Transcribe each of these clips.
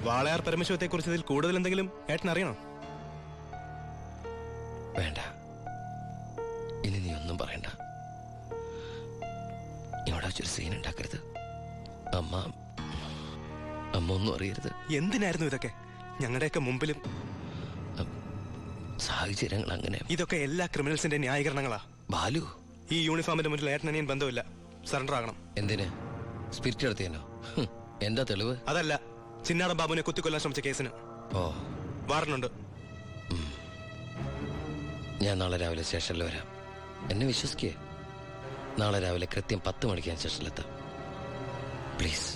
വാളയാർ പരമശിവത്തെ കുറിച്ച് ഇതിൽ കൂടുതൽ എന്തെങ്കിലും ഏട്ടൻ അറിയണോ? വേണ്ട, ഇനി നീ ഒന്നും പറയണ്ട. ഇവിടെ വെച്ചൊരു സീൻ ഉണ്ടാക്കരുത്. അമ്മ ഒന്നും അറിയരുത്. എന്തിനായിരുന്നു ഇതൊക്കെ? ഞങ്ങളുടെയൊക്കെ മുമ്പിലും സാഹചര്യങ്ങൾ അങ്ങനെ. ഇതൊക്കെ എല്ലാ ക്രിമിനൽസിന്റെ ന്യായീകരണങ്ങളാ. ബാലു, ഈ യൂണിഫോമിന്റെ മുന്നിൽ ഏട്ടനെയും ബന്ധമില്ല. സറണ്ടർ ആകണം. എന്തിന്? സ്പിരിറ്റ് എടുത്തേനോ? എന്താ തെളിവ്? അതല്ല, ചിന്നാടൻ ബാബുവിനെ കുത്തിക്കൊല്ലാൻ ശ്രമിച്ച കേസിന്. ഓ, വാറണ്ടുണ്ട്. ഞാൻ നാളെ രാവിലെ സ്റ്റേഷനിൽ വരാം. എന്നെ വിശ്വസിക്കേ. നാളെ രാവിലെ കൃത്യം 10 മണിക്ക് ഞാൻ സ്റ്റേഷനിലെത്താം. പ്ലീസ്.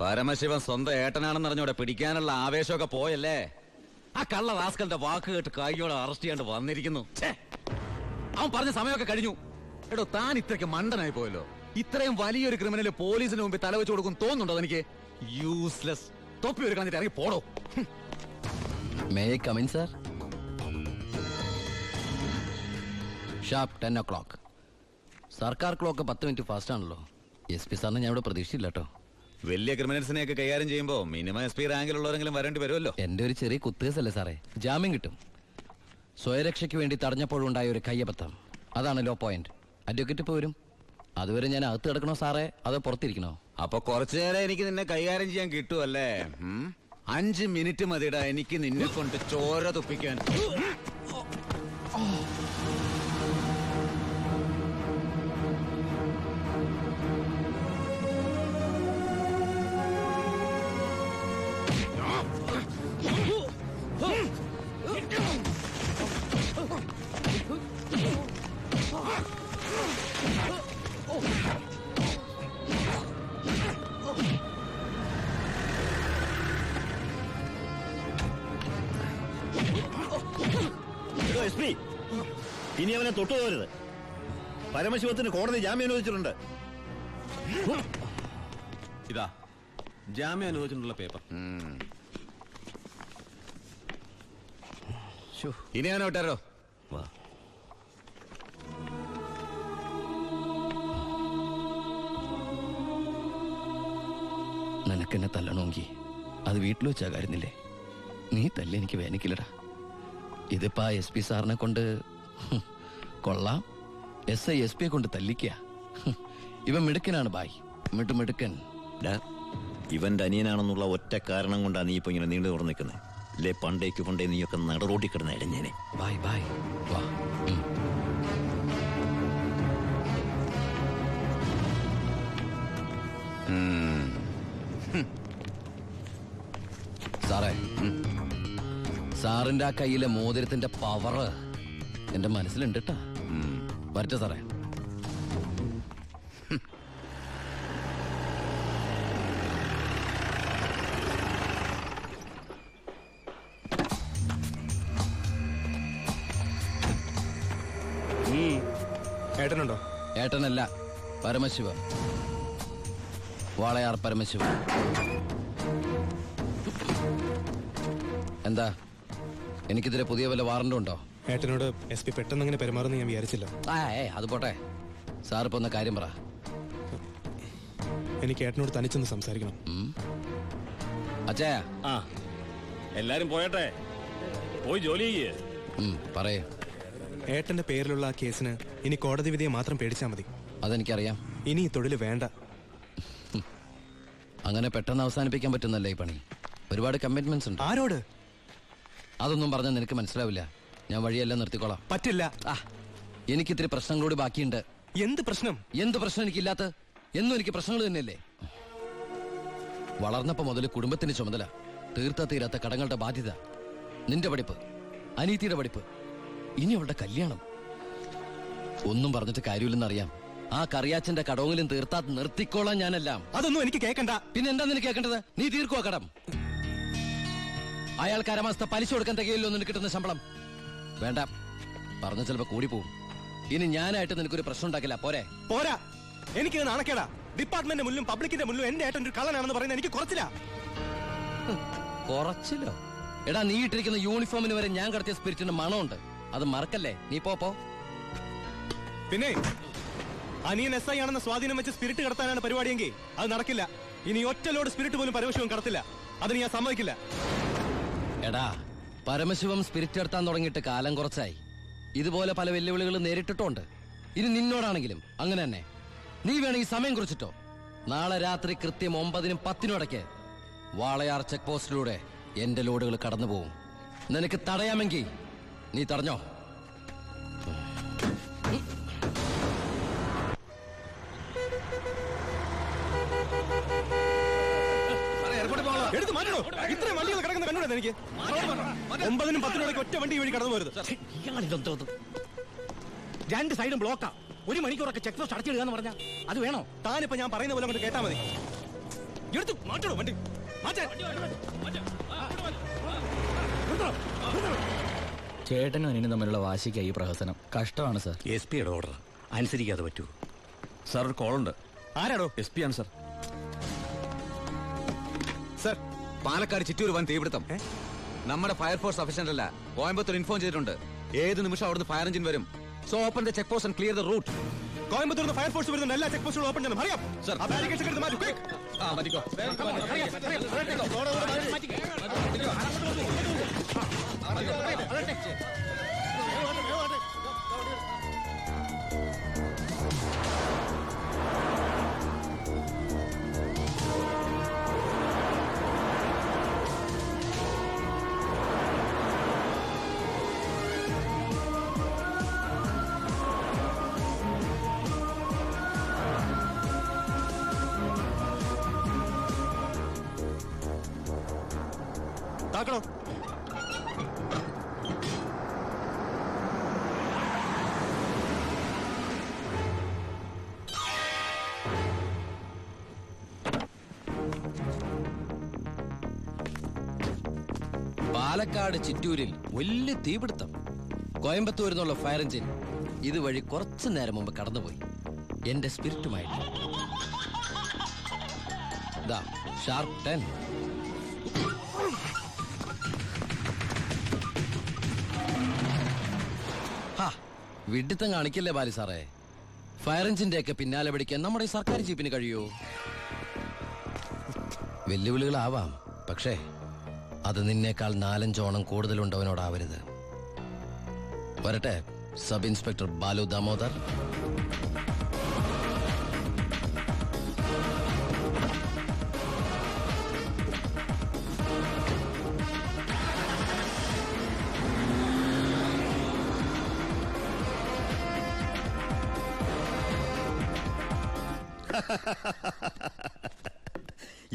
പരമശിവൻ സ്വന്തം ഏട്ടനാണെന്ന് അറിഞ്ഞൂടെ പിടിക്കാനുള്ള ആവേശമൊക്കെ പോയല്ലേ? ആ കള്ള റാസ്കലിന്റെ വാക്ക് കേട്ട് കൈയോടെ അറസ്റ്റ് ചെയ്യാണ്ട് വന്നിരിക്കുന്നു. അവൻ പറഞ്ഞ സമയമൊക്കെ കഴിഞ്ഞു. എടോ, താൻ ഇത്രയ്ക്ക് മണ്ടനായി പോയല്ലോ. ഇത്രയും വലിയൊരു ക്രിമിനൽ പോലീസിന് മുമ്പിൽ തലവെച്ച് കൊടുക്കും തോന്നുന്നുണ്ടോ തനിക്ക്? യൂസ്ലെസ്. തൊപ്പി ഒരു കളഞ്ഞിട്ട് ഇറങ്ങി പോടോ. May I come in sir? Sharp 10 o'clock. സർക്കാർ ക്ലോക്ക് 10 മിനിറ്റ് ഫാസ്റ്റ് ആണല്ലോ. SP സാറിന് ഞാൻ ഇവിടെ പ്രതീക്ഷയില്ല കേട്ടോ. വലിയ ക്രിമിനൽസിനെയൊക്കെ കൈകാര്യം ചെയ്യുമ്പോ മിനിമം SP റാങ്കിലുള്ളവരെങ്കിലും വരേണ്ടി വരുമല്ലോ. എന്റെ ഒരു ചെറിയ കുത്തുകേസല്ലേ സാറേ, ജാമ്യം കിട്ടും. സ്വയരക്ഷയ്ക്ക് വേണ്ടി തടഞ്ഞപ്പോഴുണ്ടായ ഒരു കയ്യബദ്ധം, അതാണ് ലോ പോയിന്റ്. അഡ്വക്കേറ്റ് ഇപ്പോൾ വരും. അതുവരെ ഞാൻ അകത്ത് കിടക്കണോ സാറേ, അതോ പുറത്തിരിക്കണോ? അപ്പൊ കുറച്ചു നേരം എനിക്ക് നിന്നെ കൈകാര്യം ചെയ്യാൻ കിട്ടുമല്ലേ? 5 മിനിറ്റ് മതിടാ എനിക്ക് നിന്നെ കൊണ്ട് ചോര തുപ്പിക്കാൻ. ഇനി അവനെ തൊട്ടുപോകരുത്. പരമശിവത്തിന് കോടതി ജാമ്യം അനുവദിച്ചിട്ടുണ്ട്. ഇതാ ജാമ്യം അനുവദിച്ചിട്ടുള്ള പേപ്പർ. ഇനി ഞാൻ വിട്ടാരോ? നിനക്കെന്നെ തല്ലണമെങ്കിൽ അത് വീട്ടിൽ വെച്ചാ കാര്യന്നില്ലേ? നീ തല്ല എനിക്ക് വേനിക്കില്ലടാ. ഇതിപ്പോ SP സാറിനെ കൊണ്ട് കൊള്ളാം. SI SP കൊണ്ട് തല്ലിക്കുക. ഇവൻ മിടുക്കനാണ് ബായ്, മിടുക്കൻ. ഇവന്റെ അനിയനാണെന്നുള്ള ഒറ്റ കാരണം കൊണ്ടാണ് നീ ഇപ്പൊ ഇങ്ങനെ നീണ്ടു തുറന്നു നിൽക്കുന്നത്. അല്ലെ പണ്ടേ നീയൊക്കെ നടറോട്ടി കിടന്ന ഇടഞ്ഞേനെ. ബായ് ബായ് വാ. സാറേ, സാറിന്റെ ആ കയ്യിലെ മോതിരത്തിന്റെ പവറ് എന്റെ മനസ്സിലുണ്ട് കേട്ടാ. വരട്ടെ സാറേ. ഏട്ടനുണ്ടോ? ഏട്ടനല്ല, പരമശിവ. വാളയാർ പരമശിവ. എന്താ, എനിക്കിതിരെ പുതിയ വല്ല വാറണ്ടും ഉണ്ടോ? ഏട്ടനോട് SP പെട്ടെന്ന് അങ്ങനെ പെരുമാറുന്ന ഞാൻ വിചാരിച്ചില്ല. അത് പോട്ടെ. സാറിപ്പോ ഒന്ന് കാര്യം പറ. എനിക്ക് ഏട്ടനോട് തനിച്ചൊന്ന് സംസാരിക്കണം. അച്ഛാ, എല്ലാരും പോയട്ടെ, പോയി ജോലി ചെയ്യേ. പറയേ. ഏട്ടന്റെ പേരിലുള്ള ആ കേസിന് ഇനി കോടതി വിധിയെ മാത്രം പേടിച്ചാൽ മതി. അതെനിക്കറിയാം. ഇനി ഈ തൊഴിൽ വേണ്ട. അങ്ങനെ പെട്ടെന്ന് അവസാനിപ്പിക്കാൻ പറ്റുന്നല്ലേ ഈ പണി? ഒരുപാട് കമ്മിറ്റ്മെന്റ്സ് ഉണ്ട്. ആരോട്? അതൊന്നും പറഞ്ഞാൽ നിനക്ക് മനസ്സിലാവില്ല. ഞാൻ വഴിയെല്ലാം നിർത്തിക്കോളാം. പറ്റില്ല. എനിക്കിത്തിരി പ്രശ്നങ്ങളോട് ബാക്കിയുണ്ട്. എന്ത് പ്രശ്നം? എന്ത് പ്രശ്നം എനിക്കില്ലാത്ത? എന്നും എനിക്ക് പ്രശ്നങ്ങൾ തന്നെയല്ലേ? വളർന്നപ്പോ മുതൽ കുടുംബത്തിന്റെ ചുമതല, തീരാത്ത കടങ്ങളുടെ ബാധ്യത, നിന്റെ പഠിപ്പ്, അനീതിയുടെ പഠിപ്പ്, ഇനി അവളുടെ കല്യാണം. ഒന്നും പറഞ്ഞിട്ട് കാര്യമില്ലെന്നറിയാം. ആ കറിയാച്ചന്റെ കടവെങ്കിലും തീർത്താ നിർത്തിക്കോളാം ഞാനെല്ലാം. അതൊന്നും എനിക്ക് കേൾക്കണ്ട. പിന്നെ എന്താ നിനക്ക് കേൾക്കേണ്ടത്? നീ തീർക്കുവാ കടം. അയാൾക്ക് അരമാസത്തെ പലിശ കൊടുക്കാൻ തികയില്ലോ നിനക്ക് കിട്ടുന്ന ശമ്പളം. വേണ്ട, പറഞ്ഞ ചിലപ്പോ കൂടി പോവും. ഇനി ഞാനായിട്ട് നിനക്കൊരു പ്രശ്നം ഉണ്ടാക്കില്ല. പോരെ? പോരാ, എനിക്ക് നാണക്കേടാ. ഡിപ്പാർട്ട്മെന്റ് മുന്നിലും പബ്ലിക്കിന്റെ മുന്നിലും എന്റെ ഏട്ടൻ ഒരു കള്ളനാണെന്ന് പറയുന്നത് എനിക്ക് കുറച്ചില്ല. കുറച്ചില്ലോ? എടാ നീ ഇട്ടിരിക്കുന്ന യൂണിഫോമിന് വരെ ഞാൻ കടത്തിയ സ്പിരിറ്റിന്റെ മണമുണ്ട്. അത് മറക്കല്ലേ. നീ പോ. പിന്നെ അനിയൻ SI ആണെന്ന സ്വാധീനം വെച്ച് സ്പിരിറ്റ് കടത്താനാണ് പരിപാടിയെങ്കിൽ അത് നടക്കില്ല. ഇനി ഒറ്റ ലോഡ് സ്പിരിറ്റ് പോലും പരമശിവൻ കടത്തില്ല. അതിന് ഞാൻ സമ്മതിക്കില്ല. എടാ പരമശിവം സ്പിരിറ്റ് എടുത്താൻ തുടങ്ങിയിട്ട് കാലം കുറച്ചായി. ഇതുപോലെ പല വെല്ലുവിളികൾ നേരിട്ടിട്ടുണ്ട്. ഇനി നിന്നോടാണെങ്കിലും അങ്ങനെ തന്നെ. നീ വേണമെങ്കിൽ സമയം കുറിച്ചിട്ടോ. നാളെ രാത്രി കൃത്യം 9-നും 10-നും ഇടയ്ക്ക് വാളയാർ ചെക്ക് പോസ്റ്റിലൂടെ എന്റെ ലോഡുകൾ കടന്നു പോകും. നിനക്ക് തടയാമെങ്കിൽ നീ തടഞ്ഞോ. എടുത്ത് മാറ്റണോ? ഇത്രയും വണ്ടികൾ കിടക്കുന്ന കണ്ടുകൂടെ എനിക്ക്? 9-നും 10-നും ഇടയ്ക്ക് ഒറ്റ വണ്ടി വഴി കടന്നു പോരുത്. രണ്ട് സൈഡും ബ്ലോക്കാ. 1 മണിക്കൂറൊക്കെ ചെക്ക് പോസ്റ്റ് അടച്ചിടുക പറഞ്ഞാ അത് വേണോ? താനിപ്പോ ഞാൻ പറയുന്ന പോലെ അങ്ങോട്ട് കേട്ടാ മതി. എടുത്ത് മാറ്റണോ വണ്ടി? ചേട്ടനും അനിയനും തമ്മിലുള്ള വാശിക്കായി ഈ പ്രഹസനം. കഷ്ടമാണ് സാർ. SP യുടെ ഓർഡർ അനുസരിക്കാതെ പറ്റൂ. സാർ ഒരു കോളുണ്ട്. ആരാടോ? SP ആണ് സാർ. സർ, പാലക്കാട് ചിറ്റൂർ വൻ തീപിടുത്തം. നമ്മുടെ ഫയർഫോഴ്സ് സഫീഷ്യന്റ് അല്ല. കോയമ്പത്തൂർ ഇൻഫോം ചെയ്തിട്ടുണ്ട്. ഏത് നിമിഷം അവിടുന്ന് ഫയർ എഞ്ചിൻ വരും. So open the check post and clear the route. Coimbatore fire force വരുന്നുണ്ട്. എല്ലാ ചെക്ക് പോസ്റ്റുകളും ഓപ്പൺ ചെയ്യണം. അറിയാം സർ. ആ ബാരിക്കേഡ്സ് എടുത്ത് മാറ്റൂ. quick. മാറ്റിക്കോ. താക്കണോ? പാലക്കാട് ചിറ്റൂരിൽ വലിയ തീപിടുത്തം. കോയമ്പത്തൂരിൽ നിന്നുള്ള ഫയർ എഞ്ചിൻ ഇതുവഴി കുറച്ചു നേരം മുമ്പ് കടന്നുപോയി. എന്റെ സ്പിരിറ്റുമായിട്ട് ഷാർപ്പ് 10. വിഡിത്തം കാണിക്കല്ലേ ബാലി സാറേ. ഫയർ എഞ്ചിന്റെ ഒക്കെ പിന്നാലെ പിടിക്കാൻ നമ്മുടെ ഈ സർക്കാർ ജീപ്പിന് കഴിയോ? വെല്ലുവിളികളാവാം, പക്ഷേ അത് നിന്നേക്കാൾ 4-5 ഓണം കൂടുതലുണ്ടവനോടാവരുത്. വരട്ടെ സബ് ഇൻസ്പെക്ടർ ബാലു ദാമോദർ.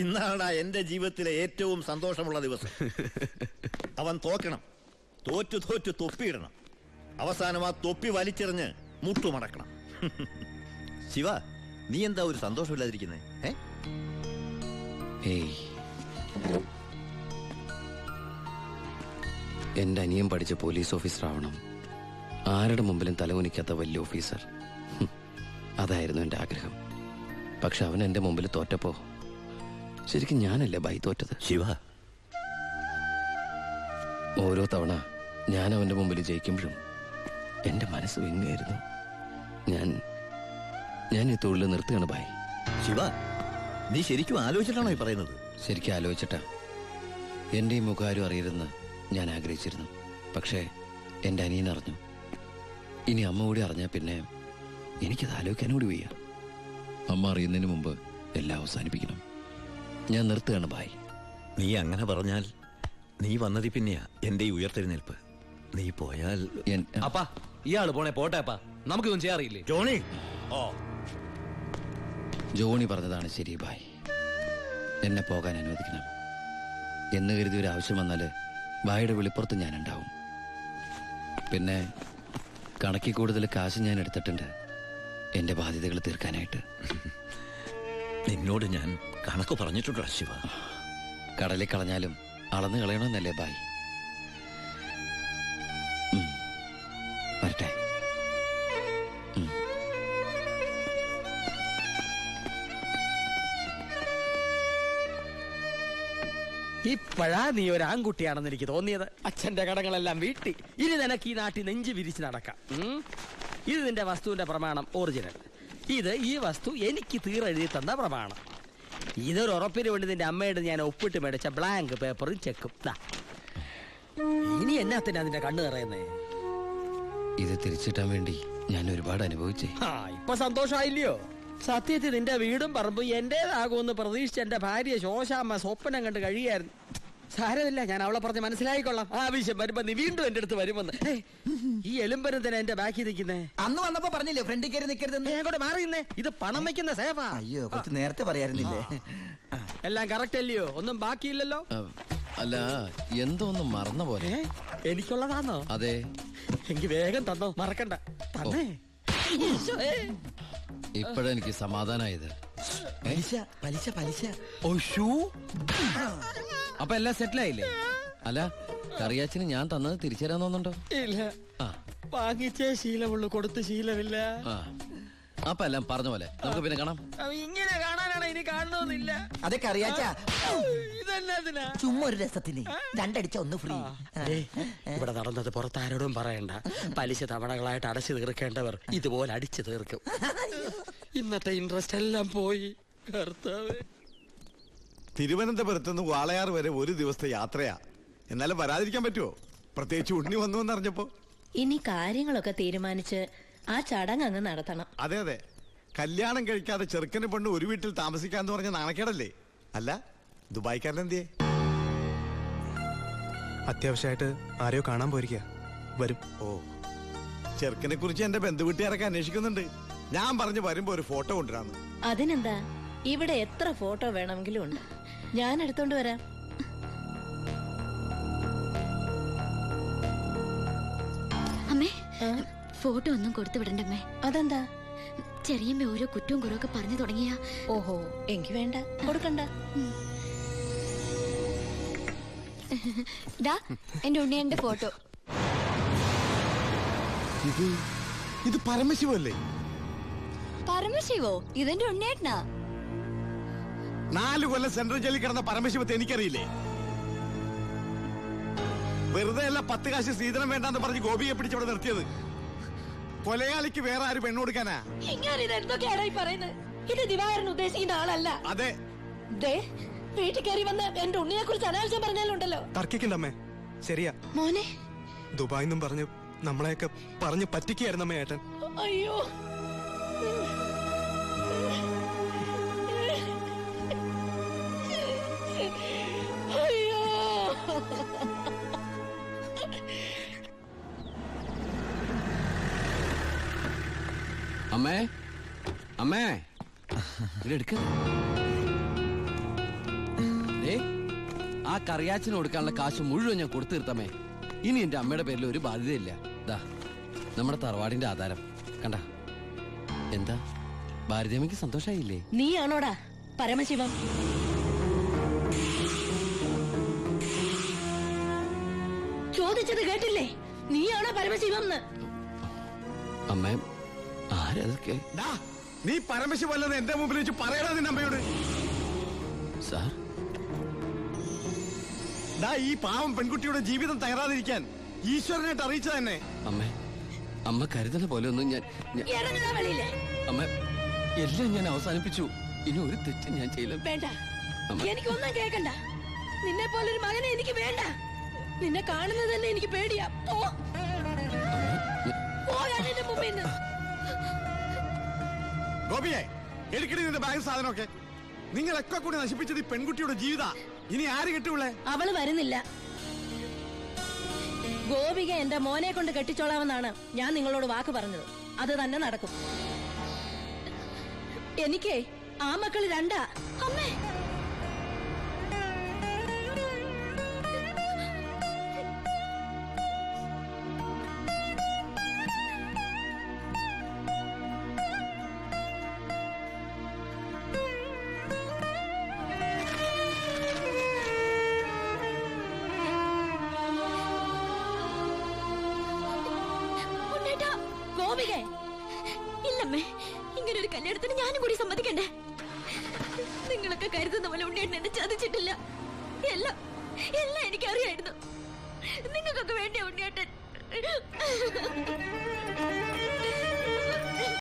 ഇന്നാണ് എന്റെ ജീവിതത്തിലെ ഏറ്റവും സന്തോഷമുള്ള ദിവസം. അവൻ തോക്കണം. തോറ്റു തൊപ്പിയിടണം. അവസാനം ആ തൊപ്പി വലിച്ചെറിഞ്ഞ് മുട്ടുമടക്കണം. ശിവ, നീ എന്താ ഒരു സന്തോഷമില്ലാതിരിക്കുന്നേ? എന്റെ അനിയൻ പഠിച്ച പോലീസ് ഓഫീസർ ആവണം. ആരുടെ മുമ്പിലും തലകുനിക്കാത്ത വലിയ ഓഫീസർ. അതായിരുന്നു എന്റെ ആഗ്രഹം. പക്ഷെ അവൻ എന്റെ മുമ്പിൽ തോറ്റപ്പോ ശരിക്കും ഞാനല്ലേ ബൈ തോറ്റത്. ശിവ, ഓരോ തവണ ഞാൻ അവന്റെ മുമ്പിൽ ജയിക്കുമ്പോഴും എന്റെ മനസ്സ് വിങ്ങായിരുന്നു. ഞാൻ ഈ തൊഴിൽ നിർത്തുകയാണ് ബൈ. ശിവ, നീ ശരിക്കും ആലോചിച്ചിട്ടാണോ ഈ പറയുന്നത്? ശരിക്കും ആലോചിച്ചിട്ടാ. എന്റെ ഈ മുഖം ആരും അറിയരുതെന്ന് ഞാൻ ആഗ്രഹിച്ചിരുന്നു. പക്ഷേ എന്റെ അനിയൻ അറിഞ്ഞു. ഇനി അമ്മ കൂടി അറിഞ്ഞാൽ പിന്നെ എനിക്കത് ആലോചിക്കാൻ കൂടി വയ്യ. അമ്മ അറിയുന്നതിന് മുമ്പ് എല്ലാം അവസാനിപ്പിക്കണം. ഞാൻ നിർത്തുകയാണ് ബായ്. നീ അങ്ങനെ പറഞ്ഞാൽ നീ വന്നതി പിന്നെയാ എന്റെ ഈ ഉയർത്തെഴുന്നേൽപ്പ്. നീ പോയാൽ അപ്പാ ഇയാള് പോണേ പോട്ടെ അപ്പാ. നമുക്കിതൊന്നും ചെയ്യാറിയില്ലേ? ജോണി, ജോണി പറഞ്ഞതാണ് ശരി ബായ്. എന്നെ പോകാൻ അനുവദിക്കണം എന്ന് കരുതി ഒരു ആവശ്യം വന്നാല് ബായുടെ വെളിപ്പുറത്ത് ഞാൻ ഉണ്ടാവും. പിന്നെ കണക്കിൽ കൂടുതൽ കാശ് ഞാൻ എടുത്തിട്ടുണ്ട് എന്റെ ബാധ്യതകൾ തീർക്കാനായിട്ട്. നിന്നോട് ഞാൻ കണക്ക് പറഞ്ഞിട്ടുണ്ടോ ശിവ? കടലിൽ കളഞ്ഞാലും അളന്ന് കളയണമെന്നല്ലേ ബായ്. വരട്ടെ. ഇപ്പോഴാ നീ ഒരു ആൺകുട്ടിയാണെന്ന് എനിക്ക് തോന്നിയത്. അച്ഛന്റെ കടങ്ങളെല്ലാം വീട്ടി. ഇനി നിനക്ക് ഈ നാട്ടിൽ നെഞ്ച് വിരിച്ച് നടക്കാം. ഇത് നിന്റെ വസ്തുവിന്റെ പ്രമാണം ഒറിജിനൽ. ഇത് ഈ വസ്തു എനിക്ക് തീരെഴുതി തന്ന പ്രമാണം. ഇതൊരു ഉറപ്പിന് വേണ്ടി നിന്റെ അമ്മയുടെ ഞാൻ ഒപ്പിട്ട് മേടിച്ച ബ്ലാങ്ക് പേപ്പറും ചെക്കും. ഇനി എന്നാത്തിനാ നിന്റെ കണ്ണു നിറയുന്നേ? ഇത് തിരിച്ചിട്ടാൻ വേണ്ടി ഞാൻ ഒരുപാട് അനുഭവിച്ചേ. ഇപ്പൊ സന്തോഷമായില്ലയോ? സത്യത്തിൽ നിന്റെ വീടും പറമ്പും എന്റേതാകുമെന്ന് പ്രതീക്ഷിച്ച് എന്റെ ഭാര്യ ശോശാമ്മ സ്വപ്നം കണ്ട് കഴിയായിരുന്നു. സാരമില്ല, ഞാൻ അവളെ പറഞ്ഞ് മനസ്സിലായിക്കൊള്ളാം. ആവശ്യം വരുമ്പോ നീ വീണ്ടും എന്റെ അടുത്ത് വരുമെന്ന്. ഈ എലുമ്പനത്തിന് എന്റെ ബാക്കി നിൽക്കുന്നേ. അന്ന് വന്നപ്പോ പറഞ്ഞില്ലേ ഫ്രണ്ടിൽ കയറി നിൽക്കരുതെന്ന്. അങ്ങോട്ട് മാറിയുന്നേ, ഇത് പണം വെക്കുന്ന സേഫാ. അയ്യോ, കുറച്ച് നേരത്തെ പറയായിരുന്നില്ലേ? എല്ലാം കറക്റ്റ് അല്ലയോ? ഒന്നും ബാക്കിയില്ലല്ലോ. അല്ല, എന്തോ ഒന്ന് മറന്ന പോലെ. എനിക്കുള്ളതാണോ? അതെ. എനിക്ക് വേഗം തന്നോ, മറക്കണ്ട. തന്നേ. ഇപ്പോഴെനിക്ക് സമാധാനായത്. പലിശ പലിശ പലിശ. അപ്പൊ എല്ലാം സെറ്റിലായില്ലേ? അല്ല, കറിയാച്ചിന് ഞാൻ തന്നത് തിരിച്ചു തരാൻ തോന്നുന്നുണ്ടോ? ഇല്ല, വാങ്ങിച്ചേ ശീലമുള്ളൂ, കൊടുത്ത് ശീലമില്ല. അപ്പൊ എല്ലാം പറഞ്ഞ പോലെ നമുക്ക് പിന്നെ കാണാം. ഇങ്ങനെ കാണാനാണ് ഇനി കാണണമെന്നില്ല. അതൊക്കെ അറിയാച്ചാ. ഇതെന്നാ ചുമ്മാ ഒരു രസത്തിന് രണ്ടടിച്ച ഒന്ന് ഫ്രീ. ഇവിടെ നടന്നത് പുറത്താരോടും പറയണ്ട. പലിശ തവണകളായിട്ട് അടച്ചു തീർക്കേണ്ടവർ ഇതുപോലെ അടിച്ചു തീർക്കും. ഇന്നത്തെ ഇൻട്രസ്റ്റ് എല്ലാം പോയി. തിരുവനന്തപുരത്ത് നിന്ന് വാളയാർ വരെ ഒരു ദിവസത്തെ യാത്രയാ. എന്നാലും വരാതിരിക്കാൻ പറ്റുമോ? പ്രത്യേകിച്ച് ഉണ്ണി വന്നു എന്നറിഞ്ഞപ്പോ. ഇനി കാര്യങ്ങളൊക്കെ തീരുമാനിച്ച് ആ ചടങ്ങ് അങ്ങ് നടത്തണം. അതെ അതെ, കല്യാണം കഴിക്കാതെ ചെറുക്കന് പെണ്ണ് ഒരു വീട്ടിൽ താമസിക്കാന്ന് പറഞ്ഞ നാണക്കേടല്ലേ? അല്ല, ദുബായ്ക്കാരനെന്തിയെ? അത്യാവശ്യമായിട്ട് ആരെയോ കാണാൻ പോയിരിക്കുക. വരും. ഓ, ചെറുക്കനെ കുറിച്ച് എന്റെ ബന്ധുവീട്ടുകാരൊക്കെ അന്വേഷിക്കുന്നുണ്ട്. ഞാൻ പറഞ്ഞു വരുമ്പോ ഒരു ഫോട്ടോ കൊണ്ടുവരാന്ന്. അതിനെന്താ, ഇവിടെ എത്ര ഫോട്ടോ വേണമെങ്കിലും ഉണ്ട്. ഞാൻ എടുത്തോണ്ട് വരാം. അമ്മേ, ഫോട്ടോ ഒന്നും കൊടുത്തു വിടണ്ടമ്മേ. അതെന്താ? ചെറിയമ്മ ഓരോ കുറ്റവും കുറവൊക്കെ പറഞ്ഞു തുടങ്ങിയ. ഓഹോ, എനിക്ക് വേണ്ട, കൊടുക്കണ്ട. എന്റെ ഉണ്ണിയന്റെ ഫോട്ടോ. ഇത് പരമശിവല്ലേ? പരമശിവോ? ഇതെന്റെ ഉണ്ണിയേട്ടനാ. 4 കൊല്ലം സെൻട്രൽ ജയിലിൽ കിടന്ന പരമശിവത്തെ എനിക്കറിയില്ലേ? വെറുതെ അല്ല 10 കാശ് സീതനം വേണ്ടെന്ന് പറഞ്ഞ് ഗോപിയെ പിടിച്ചവിടെ നിർത്തിയത്. കൊലയാളിക്ക് വേറെ ആര് പെണ്ണു കൊടുക്കാനാ? ഇത് ദിവാകരൻ ഉദ്ദേശിക്കുന്ന ആളല്ല. അതെ, വീട്ടിൽ കയറി വന്ന് എന്റെ ഉണ്ണിയെ കുറിച്ച് അനാവശ്യം പറഞ്ഞാലുണ്ടല്ലോ. തർക്കിക്കണ്ടമ്മേ. ശരിയാ മോനെ, ദുബായിന്നും പറഞ്ഞ് നമ്മളെയൊക്കെ പറഞ്ഞ് പറ്റിക്കായിരുന്നമ്മേ ഏട്ടൻ. അയ്യോ, അയ്യോ. അമ്മേ, അമ്മേ, ഇതെടുക്ക. ആ കറിയാച്ചിന് കൊടുക്കാനുള്ള കാശ് മുഴുവൻ ഞാൻ കൊടുത്തു തീർത്തമ്മേ. ഇനി എന്റെ അമ്മയുടെ പേരിൽ ഒരു ബാധ്യതയില്ല. ദാ നമ്മുടെ തറവാടിന്റെ ആധാരം കണ്ട. എന്താ ഭാരതിയമ്മയ്ക്ക് സന്തോഷായില്ലേ? നീയാണോടാ പരമശിവം? ചോദിച്ചത് കേട്ടില്ലേ? നീയാണോ പരമശിവം? അമ്മേ, ആരതൊക്കെ? നീ പരമശിവല്ലെന്ന് എന്റെ മുമ്പിൽ വെച്ച് പറയണ നിന്റെ അമ്മയോട്. സാർ, ഈ പാവം പെൺകുട്ടിയുടെ ജീവിതം തകരാതിരിക്കാൻ ഈശ്വരനായിട്ട് അറിയിച്ച തന്നെ. അമ്മേ, അമ്മ കരുതുന്ന പോലെ ഒന്നും ഞാൻ അമ്മ എല്ലാം ഞാൻ അവസാനിപ്പിച്ചു. ഇനി ഒരു തെറ്റ് ഞാൻ ചെയ്യില്ല. വേണ്ട, എനിക്കൊന്നും കേൾക്കണ്ട. നിന്നെ പോലൊരു മകനെ എനിക്ക് വേണ്ട. നിന്നെ കാണുന്നത് തന്നെ എനിക്ക് പേടിയാ. ഗോപിയെ, എടുക്കടി നിന്റെ ബാഗ് സാധനമൊക്കെ. നിങ്ങളൊക്കെ കൂടി നശിപ്പിച്ചത് ഈ പെൺകുട്ടിയുടെ ജീവിത. ഇനി ആര് കെട്ടുള്ളേ? അവള് വരുന്നില്ല. ഗോപിക എന്റെ മോനെ കൊണ്ട് കെട്ടിച്ചോളാമെന്നാണ് ഞാൻ നിങ്ങളോട് വാക്ക് പറഞ്ഞത്. അത് തന്നെ നടക്കും. എനിക്ക് ആ മക്കള് 2. അമ്മേ, ഇല്ലമ്മേ, ഇങ്ങനൊരു കല്യാണത്തിന് ഞാനും കൂടി സമ്മതിക്കണ്ടേ? നിങ്ങളൊക്കെ കരുതുന്ന പോലെ ഉണ്ണിയേട്ടൻ എന്നെ ചതിച്ചിട്ടില്ല. എല്ലാം എല്ലാം എനിക്കറിയായിരുന്നു. നിങ്ങൾക്കൊക്കെ വേണ്ടിയ ഉണ്ണിയേട്ടൻ